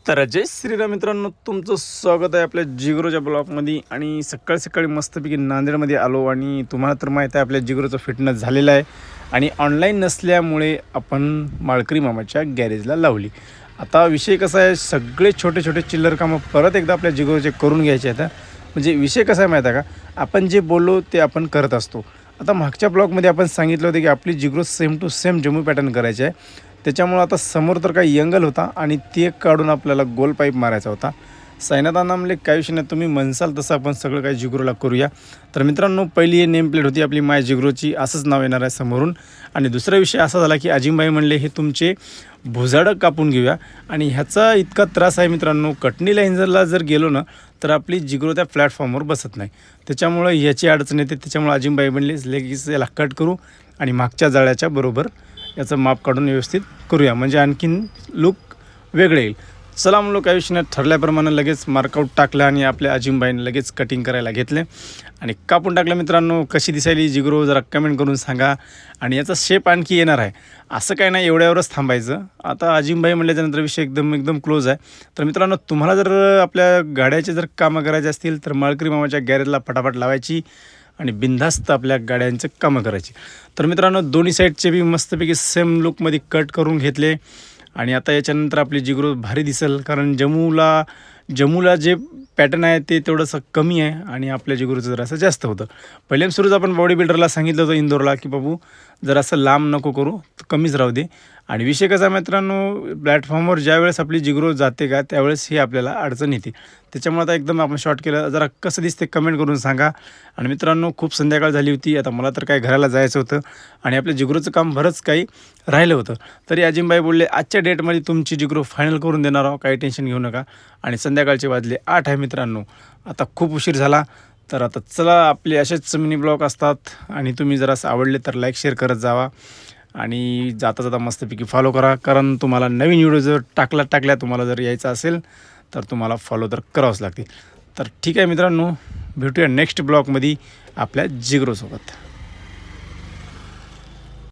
तर जय श्रीराम मित्रांनो, तुमचं स्वागत आहे आपल्या जिगरोच्या ब्लॉगमध्ये. आणि सकाळी सकाळी मस्तपैकी नांदेडमध्ये आलो आणि तुम्हाला तर माहीत आहे आपल्या जिगरोचं फिटनेस झालेलं आहे. आणि ऑनलाईन नसल्यामुळे आपण माळकरी मामाच्या गॅरेजला लावली. आता विषय कसा आहे, सगळे छोटे छोटे चिल्लर कामं परत एकदा आपल्या जिगरोचे करून घ्यायचे आहेत. म्हणजे विषय कसा आहे माहीत आहे का, आपण जे बोललो ते आपण करत असतो. आता मागच्या ब्लॉगमध्ये आपण सांगितलं होतं की आपली जिगरो same to same Jammu pattern करायची आहे. त्याच्यामुळं आता समोर तर काही यंगल होता आणि ते काढून आपल्याला गोल पाईप मारायचा होता. साईनाथांना म्हणले काही विषय नाही, तुम्ही म्हणसाल तसं आपण सगळं काही जिगरोला करूया. तर मित्रांनो, पहिली ही नेम प्लेट होती आपली माय जिगरोची, असंच नाव येणार आहे समोरून. आणि दुसरा विषय असा झाला की अजिमबाई म्हणले हे तुमचे भुजाडं कापून घेऊया. आणि ह्याचा इतका त्रास आहे मित्रांनो, कटनीला इंजरला जर गेलो ना तर आपली जिगरो त्या प्लॅटफॉर्मवर बसत नाही. त्याच्यामुळं ह्याची अडचण येते. त्याच्यामुळं अजिमबाई म्हणले लगेच याला कट करू आणि मागच्या जाळ्याच्या बरोबर याचं माप काढून व्यवस्थित करूया, म्हणजे आणखीन लुक वेगळे येईल. चला म्हणलो काही विषय नाही, ठरल्याप्रमाणे लगेच मार्कआउट टाकलं आणि आपल्या अजिमबाईने लगेच कटिंग करायला घेतले आणि कापून टाकलं. मित्रांनो, कशी दिसायली जिगरो जरा कमेंट करून सांगा. आणि याचा शेप आणखी येणार आहे, असं काय नाही एवढ्यावरच थांबायचं. आता अजिमबाई म्हणल्याच्यानंतर विषय एकदम क्लोज आहे. तर मित्रांनो, तुम्हाला जर आपल्या गाड्याचे जर कामं करायचे असतील तर माळकरी मामाच्या गॅरेजला फटाफट लावायची आणि बिनधास्त आपल्या गाड्यांचं कामं करायची. तर मित्रांनो, दोन्ही साईडचे बी मस्तपैकी सेम लुकमध्ये कट करून घेतले. आणि आता याच्यानंतर आपली जिगरो भारी दिसेल, कारण जम्मूला जे पॅटर्न आहे ते थोडंसं कमी आहे आणि आपल्या जिगरोचं जरासं जास्त होतं. पहिल्याच सुरूच आपण बॉडी बिल्डरला सांगितलं होतं इंदोरला की बाबू जरासं लांब नको करू, कमीच राहू दे. आणि विषय कसा मित्रांनो, प्लॅटफॉर्मवर ज्यावेळेस आपली जिगरो जाते का त्यावेळेस ही आपल्याला अडचण येते. त्याच्यामुळे आता एकदम आपण शॉर्ट केलं. जरा कसं दिसते कमेंट करून सांगा. आणि मित्रांनो, खूप संध्याकाळ झाली होती, आता मला तर काय घराला जायचं होतं आणि आपल्या जिगरोचं काम बरंच काही राहिलं होतं. तरी अजिमबाई बोलले आजच्या डेटमध्ये तुमची जिगरो फायनल करून देणार आहो, काही टेन्शन घेऊ नका. आणि संध्याकाळचे वाजले 8 आहे मित्रांनो, आता खूप उशीर झाला. तर आता चला, आपले असेच मिनी ब्लॉग असतात आणि तुम्ही जर असं आवडले तर लाईक शेअर करत जावा आणि जाता जाता मस्तपैकी फॉलो करा, कारण तुम्हाला नवीन व्हिडिओ जर टाकल्या तुम्हाला जर यायचा असेल तर तुम्हाला फॉलो तर करावंच लागते. तर ठीक आहे मित्रांनो, भेटूया नेक्स्ट ब्लॉगमध्ये आपल्या जिगरोसोबत.